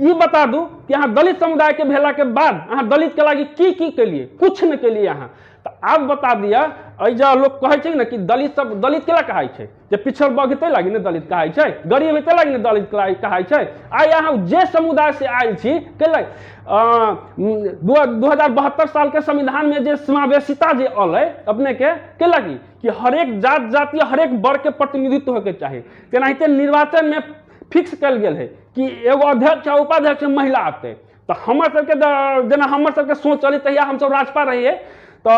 ये बता दूं कि यहाँ दलित समुदाय के भेला के बाद यहाँ दलित के लगी की के लिए कुछ न के लिए यहाँ तो आप बता दिया। ऐजा लोग कहे ना कि दलित सब दलित के कहे छे, जब पिछड़ बगते लगी ने दलित कहे छे, गरीब हेते लगी ने दलित कहे छे। आ यहाँ जे समुदाय से आयल छी के 2072 साल के संविधान में जे समावेशिता जे अलै अपने के लगी कि हरेक जात जाति हरेक वर्ग के प्रतिनिधित्व होके चाहिए, तेनाहिते निर्वाचन में फिक्स कल गेल है कि एगो अध्यक्ष आ उपाध्यक्ष महिला आते। तो हमर सबके जेना हमर सबके सोच चली तहिया हम सब राजपा रहिए, तो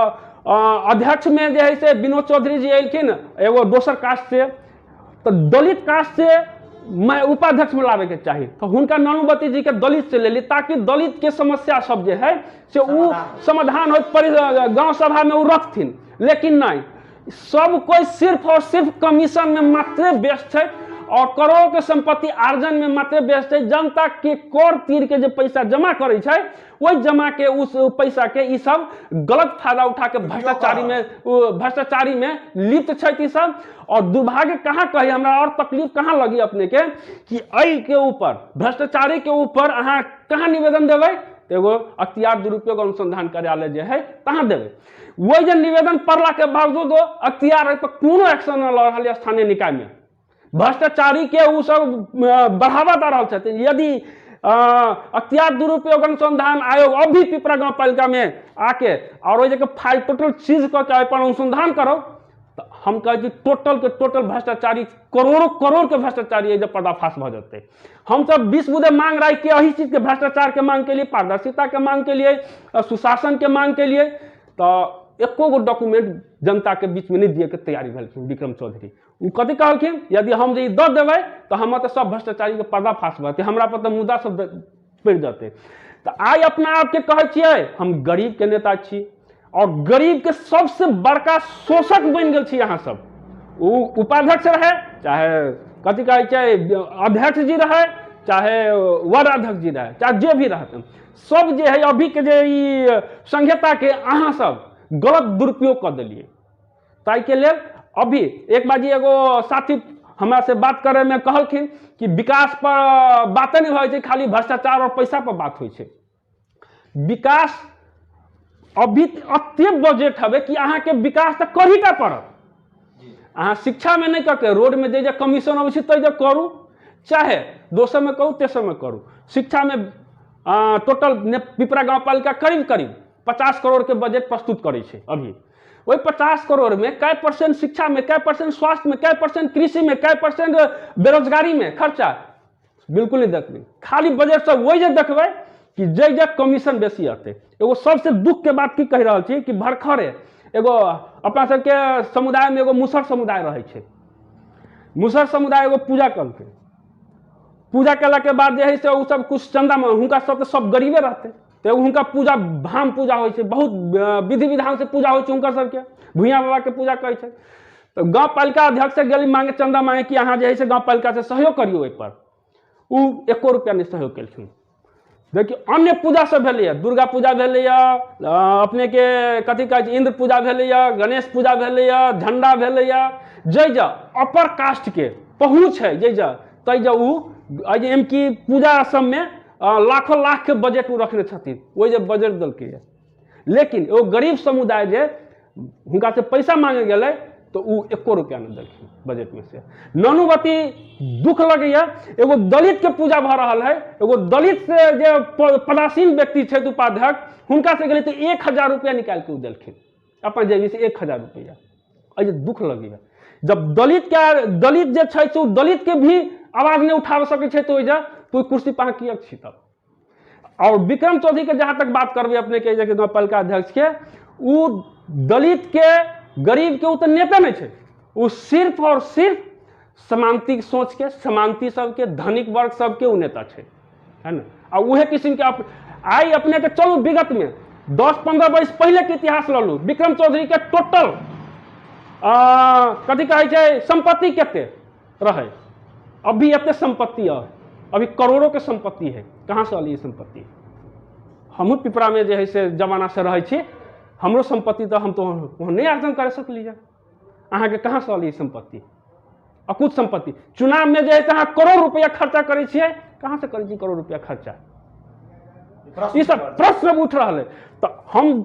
अध्यक्ष में जे है से विनोद चौधरी जी एलखिन एगो दोसर कास्ट से, तो दलित कास्ट से मैं उपाध्यक्ष में लावे के चाहिए, तो हुनका नानूवती जी के दलित से ले ली ताकि दलित के समस्या सब जे है से वो समाधान हो गांव सभा में वो रखथिन। लेकिन नहीं, सब कोई सिर्फ और सिर्फ कमीशन में मात्र व्यस्त है और करोड़ों के संपत्ति अर्जन में मात्र व्यस्त है। जनता के कर तीर के जो पैसा जमा करे छे वही जमा के उस पैसा के ई सब गलत फायदा उठा के भ्रष्टाचारी में लिप्त छे ई सब। और दुर्भाग्य कहाँ कही हमरा और तकलीफ कहाँ लगी अपने के कि एहि के ऊपर भ्रष्टाचारी के ऊपर अहाँ कहाँ निवेदन देवे, एगो अख्तियार दुरुपयोग अनुसंधान कार्यालय जे है कहाँ देवे। वही जो निवेदन पढ़ला के बावजूद अख्तियार पर कोनो एक्शन न ल रहा स्थानीय निकाय में, भ्रष्टाचारी के वो सब बढ़ावा दे रहा छथिन। यदि अख्तियार दुरुपयोग अनुसंधान आयोग अभी पिपरा गांव पालिका में आके और वो जगह फाइल टोटल चीज करके पर अनुसंधान करो, तो हम कहे कि टोटल के टोटल भ्रष्टाचारी करोड़ों के भ्रष्टाचारी जब पर्दाफाश भ जाते। हम सब 20 मुद्दे मांग रहे कि यही चीज के भ्रष्टाचार के मांग के लिए, पारदर्शिता के मांग के लिए, सुशासन के मांग के लिए, तो एको गो डॉक्यूमेंट जनता के बीच में नहीं दिए के तैयारी भेलखिन विक्रम चौधरी। वो कथी कहलखिन यदि हम जे दे देवे तो हम तो सब भ्रष्टाचारी के पर्दाफाश भते, हमरा पर तो मुद्दा सब पड़ जाते। तो आई अपना आप के कहे छिए हम गरीब के नेता छी और गरीब के सबसे बड़का शोषक बन गए छी। यहाँ सब वो उपाध्यक्ष रहे चाहे कथी कहै छै अध्यक्ष जी रहे चाहे वार्ड अध्यक्ष जी रहे चाहे जे भी रहते सब जे है अभी के जे ई संहिता के अहाँ सब गलत दुरुपयोग कर दिलिए। ताहि के लेल अभी एक बाजी एगो साथी हमरा से बात करे में कहलखिन कि विकास पर बातें नहीं होइ छै, खाली भ्रष्टाचार और पैसा पर बात होइ छै। विकास अभी एते बजट हवे कि अहाँ के विकास तो कर ही का पड़त। अहाँ शिक्षा में नहीं करके रोड में जे कमीशन अबै छै तै करू, चाहे दोसर में करू तेसर में करू। शिक्षा में टोटल पिपरा गाँव पालिका करीब करीब 50 करोड़ के बजट प्रस्तुत करे छै। अभी वही 50 करोड़ में कै % शिक्षा में, कै % स्वास्थ्य में, कै % कृषि में, कै % बेरोजगारी में खर्चा बिल्कुल नहीं देखबै। खाली बजट सब वही देखबै कि जे कमीशन बेसी आते। एगो सबसे दुख के बात की कह रहा छी कि भरखरे एगो अपना सबके समुदाय में एगो मुसहर समुदाय रहे छै। मुसहर समुदाय एगो पूजा करके, पूजा कला के बाद जे है से उ सब कुछ चंदा में हुनका सब गरीबे रहते तो उनका पूजा भाम पूजा होइ छै, बहुत विधि विधान से पूजा होइ छै उनका सबके। भुइयाँ बाबा के पूजा करै छै तो गाँव पालिका अध्यक्ष से गेली मांगे चंदा मांगे कि अहाँ जे है से गाँव पालिका से सहयोग करियो। ओहि पर उ 1 रुपया नहीं सहयोग केलखिन। देखिए अन्य पूजा सब भेलैया, दुर्गा पूजा भेलैया, अपने के कथी कहै छै इंद्र पूजा भेलैया, गणेश पूजा भेलैया, झंडा भेलैया, जै अपर कास्ट के पहुँच है जै तै उ एम की पूजा सब में लाखों लाख के बजट उ रखने छथिन, वही जे बजट दलके। लेकिन वो गरीब समुदाय जे हुनका से पैसा मांगे गेलै तो उ 1 रुपया नहीं देलखिन बजट में से। नानूवती दुख लगैया, एगो दलित के पूजा भ रहल है, एगो दलित से जे पदासीन व्यक्ति छथि उपाध्यक्ष हुनका से गेलै तो 1000 रुपया निकाल के उ देलखिन अपन जेबी से 1000 रुपया। अइ दुख लगैया जब दलित जे छै से दलित के भी आवाज नहीं उठा सकै छै तो ओइजा तो कुर्सी पर किया छी तब। और विक्रम चौधरी के जहां तक बात करबे अपने के गाँव पालिका अध्यक्ष के, उ दलित के गरीब के उ तो नेता नहीं छै, उ सिर्फ और सिर्फ समांतिक सोच के, समांति सबके, धनिक वर्ग सबके उ नेता छै, है ना। और उहे किस्म के आई अपने के चलू विगत में 10-15 वर्ष पहले के इतिहास ल लू। विक्रम चौधरी के टोटल कथी कहै छै संपत्ति केते रहे, अभी एते संपत्ति है, अभी करोड़ों के संपत्ति है। कहाँ से अली संपत्ति? हमहू पिपरा में जे है से जमाना से रहे छी, हमरो संपत्ति तो हम तो नहीं अर्जन कर सकली। अहाँ के कहाँ से अली संपत्ति? अकुत संपत्ति। चुनाव में जे है अहाँ करोड़ रुपया खर्चा करे छियै, कहाँ से करे छी करोड़ रुपया खर्चा? ये सब प्रश्न उठ रहा है। तो हम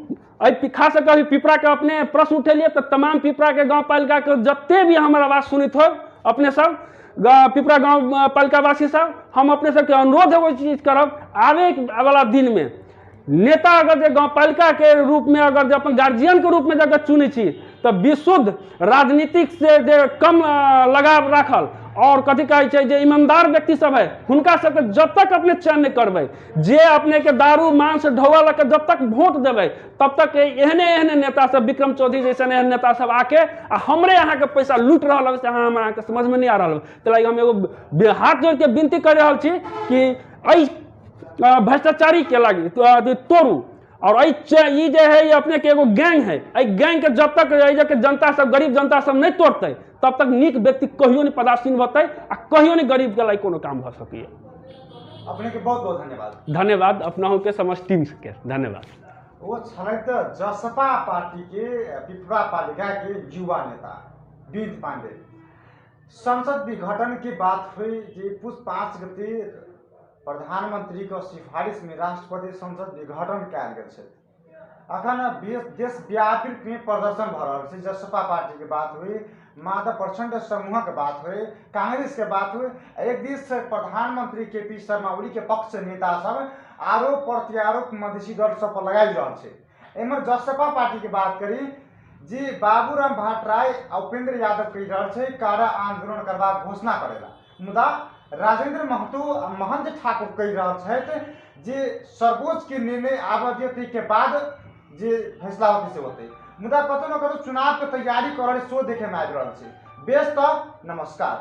खास कर पिपरा के अपने प्रश्न उठेलिए तो तमाम पिपरा के गाँव पालिका के जते भी हमारे आवाज सुनित हो अपने सब पिपरा गाँव पालिका वासी सब, हम अपने सबके अनुरोध है वो चीज करब आवे वाला दिन में नेता अगर जो गाँव पालिका के रूप में अगर जो अपन गार्जियन के रूप में अगर चुने छी तो विशुद्ध राजनीतिक से जो कम लगाव राखल और कथी कहै छै जे ईमानदार व्यक्ति सब है हुनका सबके जब तक अपने चयन नहीं करबै, जे अपने के दारू मांस ढौआ लग जब तक वोट देबै तब तक एहने नेता सब विक्रम चौधरी जैसे नेता सब आके आ हमरे यहाँ के पैसा लूट रहा है, हमरा के समझ में नहीं आ रहा है। तो हम एगो हाथ जोड़ के विनती कर रहा छी कि भ्रष्टाचारी के लागी तोड़ू। और ये जे है अपने के एगो गैंग है, गैंग के जब तक जनता सब गरीब जनता सब नहीं तोड़ते तब तक नीक व्यक्ति कहियो नहीं पदासीन होते आ कहियो नहीं गरीब के लायक कोनो काम भ सकै। अपने के बहुत बहुत धन्यवाद। धन्यवाद अपना के समस्त टीम के धन्यवाद। वो छलैत जसपा पार्टी के पिपरा पालिका के युवा नेता बीज पांडे। संसद विघटन की बात हुई जे पुष 5 गते प्रधानमंत्री को सिफारिश में राष्ट्रपति संसद विघटन कयल गेल छै। अखन देशव्यापी में प्रदर्शन भ रहल छै। जसपा पार्टी के बात हुई, माधव प्रचंड समूह के बात हुई, कांग्रेस के बात हुई, एक दिस प्रधानमंत्री KP शर्मा ओली के पक्ष नेता सब आरोप प्रत्यारोप मधेसी दल सब पर लगाई रहल छै। एमर जसपा पार्टी के बात करी जी बाबूराम भट्टराय उपेंद्र यादव कह रहल छै कारा आंदोलन करबा घोषणा करेला, मुदा राजेंद्र महतो महंत ठाकुर कह रहा छथि जे सर्वोच्च के निर्णय आवधियति के बाद जे फैसला होते से होते, मुदा कतौ न कतौ चुनाव के तैयारी कर सो देखे में आबि रहल छै। बेस तक नमस्कार।